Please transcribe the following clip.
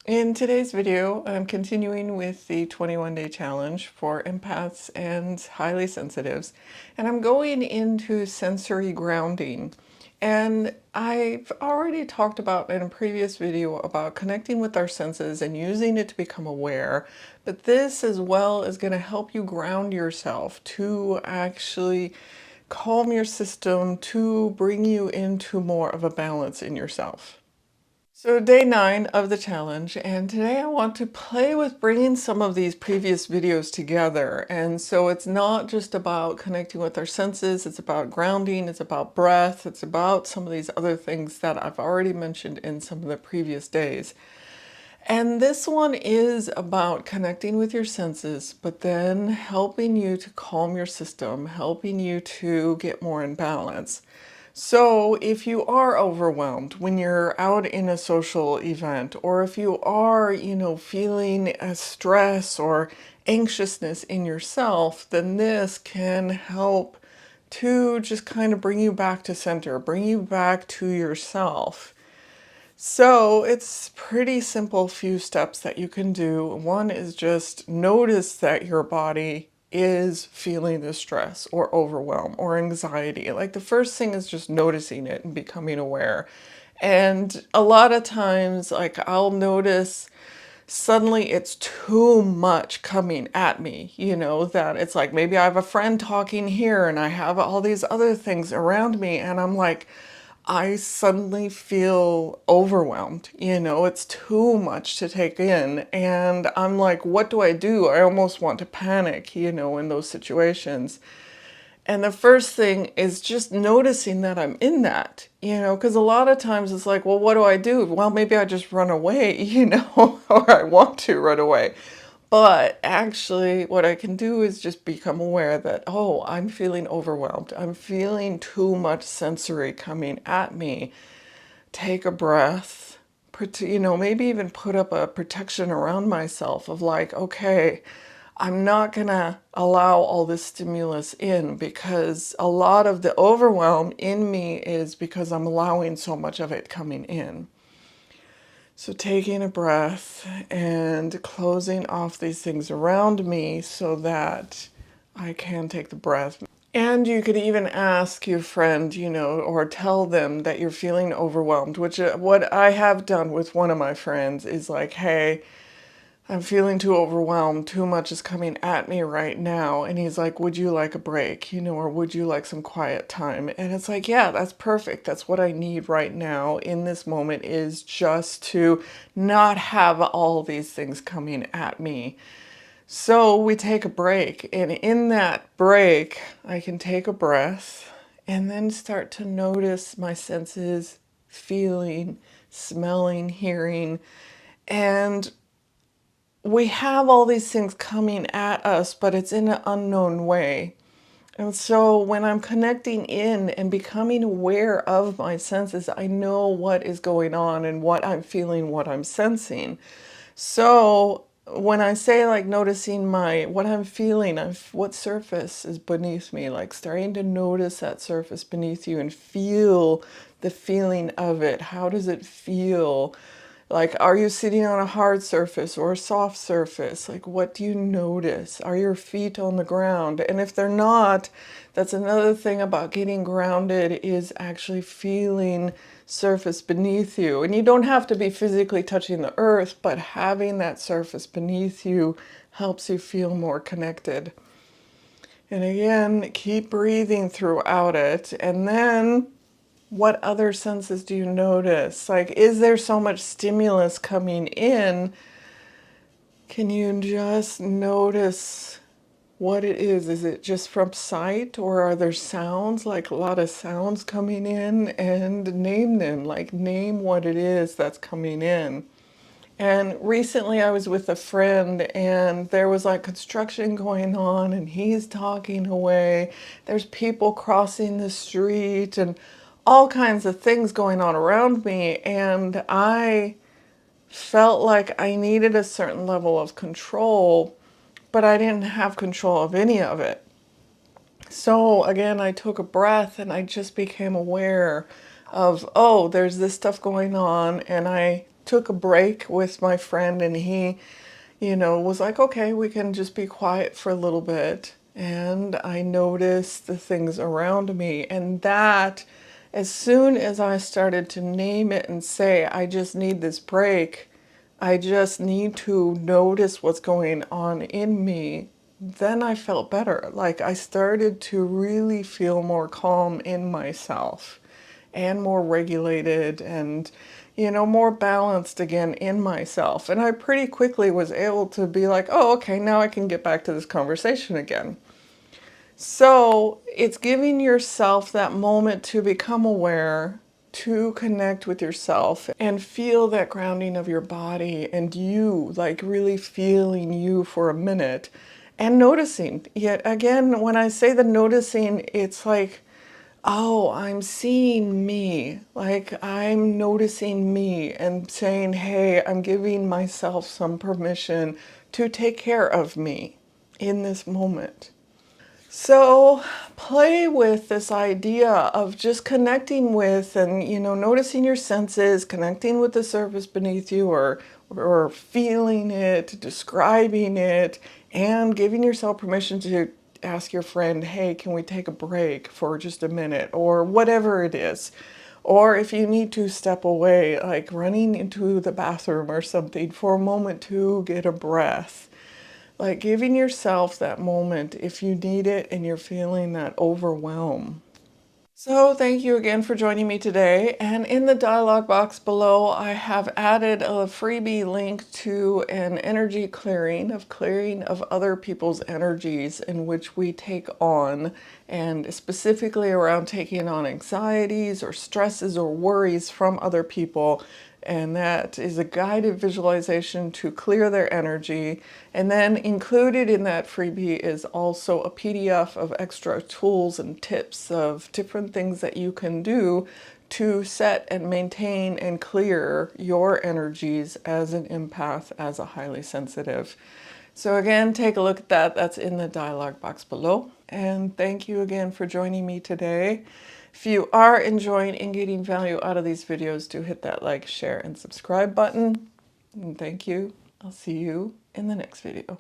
In today's video, I'm continuing with the 21-day challenge for empaths and highly sensitives, and I'm going into sensory grounding. And I've already talked about in a previous video about connecting with our senses and using it to become aware, but this as well is going to help you ground yourself to actually calm your system, to bring you into more of a balance in yourself. So day 9 of the challenge, and today I want to play with bringing some of these previous videos together. And so it's not just about connecting with our senses, it's about grounding, it's about breath, it's about some of these other things that I've already mentioned in some of the previous days. And this one is about connecting with your senses, but then helping you to calm your system, helping you to get more in balance. So if you are overwhelmed when you're out in a social event, or if you are, feeling a stress or anxiousness in yourself, then this can help to just kind of bring you back to center, bring you back to yourself. So it's pretty simple few steps that you can do. One is just notice that your body is feeling the stress or overwhelm or anxiety. Like the first thing is just noticing it and becoming aware. And a lot of times, like I'll notice suddenly it's too much coming at me, that it's like maybe I have a friend talking here and I have all these other things around me, and I'm like, I suddenly feel overwhelmed. It's too much to take in. And I'm like, what do I do? I almost want to panic, in those situations. And the first thing is just noticing that I'm in that, because a lot of times it's like, well, what do I do? Well, maybe I just run away, or I want to run away. But actually, what I can do is just become aware that, oh, I'm feeling overwhelmed. I'm feeling too much sensory coming at me. Take a breath, maybe even put up a protection around myself of like, okay, I'm not going to allow all this stimulus in, because a lot of the overwhelm in me is because I'm allowing so much of it coming in. So taking a breath and closing off these things around me so that I can take the breath. And you could even ask your friend, or tell them that you're feeling overwhelmed, which what I have done with one of my friends is like, hey, I'm feeling too overwhelmed. Too much is coming at me right now. And he's like, would you like a break? Or would you like some quiet time? And it's like, yeah, that's perfect. That's what I need right now in this moment, is just to not have all these things coming at me. So we take a break. And in that break, I can take a breath and then start to notice my senses, feeling, smelling, hearing, and we have all these things coming at us, but it's in an unknown way. And so when I'm connecting in and becoming aware of my senses, I know what is going on and what I'm feeling, what I'm sensing. So when I say like noticing what I'm feeling, what surface is beneath me, like starting to notice that surface beneath you and feel the feeling of it. How does it feel? Like, are you sitting on a hard surface or a soft surface? Like, what do you notice? Are your feet on the ground? And if they're not, that's another thing about getting grounded, is actually feeling surface beneath you. And you don't have to be physically touching the earth, but having that surface beneath you helps you feel more connected. And again, keep breathing throughout it. And then what other senses do you notice? Like, is there so much stimulus coming in? Can you just notice what it is? Is it just from sight, or are there sounds, like a lot of sounds coming in? And name them, like name what it is that's coming in. And recently I was with a friend and there was like construction going on and he's talking away. There's people crossing the street and all kinds of things going on around me. And I felt like I needed a certain level of control, but I didn't have control of any of it. So again, I took a breath and I just became aware of, oh, there's this stuff going on, and I took a break with my friend, and he, was like, okay, we can just be quiet for a little bit. And I noticed the things around me. And that, as soon as I started to name it and say, I just need this break, I just need to notice what's going on in me, then I felt better. Like I started to really feel more calm in myself and more regulated and, more balanced again in myself. And I pretty quickly was able to be like, oh, okay, now I can get back to this conversation again. So it's giving yourself that moment to become aware, to connect with yourself and feel that grounding of your body and you, like really feeling you for a minute and noticing. Yet again, when I say the noticing, it's like, oh, I'm seeing me. Like I'm noticing me and saying, hey, I'm giving myself some permission to take care of me in this moment. So play with this idea of just connecting with and, noticing your senses, connecting with the surface beneath you or feeling it, describing it, and giving yourself permission to ask your friend, hey, can we take a break for just a minute or whatever it is. Or if you need to step away, like running into the bathroom or something for a moment to get a breath. Like giving yourself that moment if you need it and you're feeling that overwhelm. So thank you again for joining me today. And in the dialog box below, I have added a freebie link to an energy clearing of other people's energies in which we take on, and specifically around taking on anxieties or stresses or worries from other people. And that is a guided visualization to clear their energy. And then included in that freebie is also a PDF of extra tools and tips of different things that you can do to set and maintain and clear your energies as an empath, as a highly sensitive. So again, take a look at that. That's in the dialog box below. And thank you again for joining me today. If you are enjoying and getting value out of these videos, do hit that like, share, and subscribe button. And thank you. I'll see you in the next video.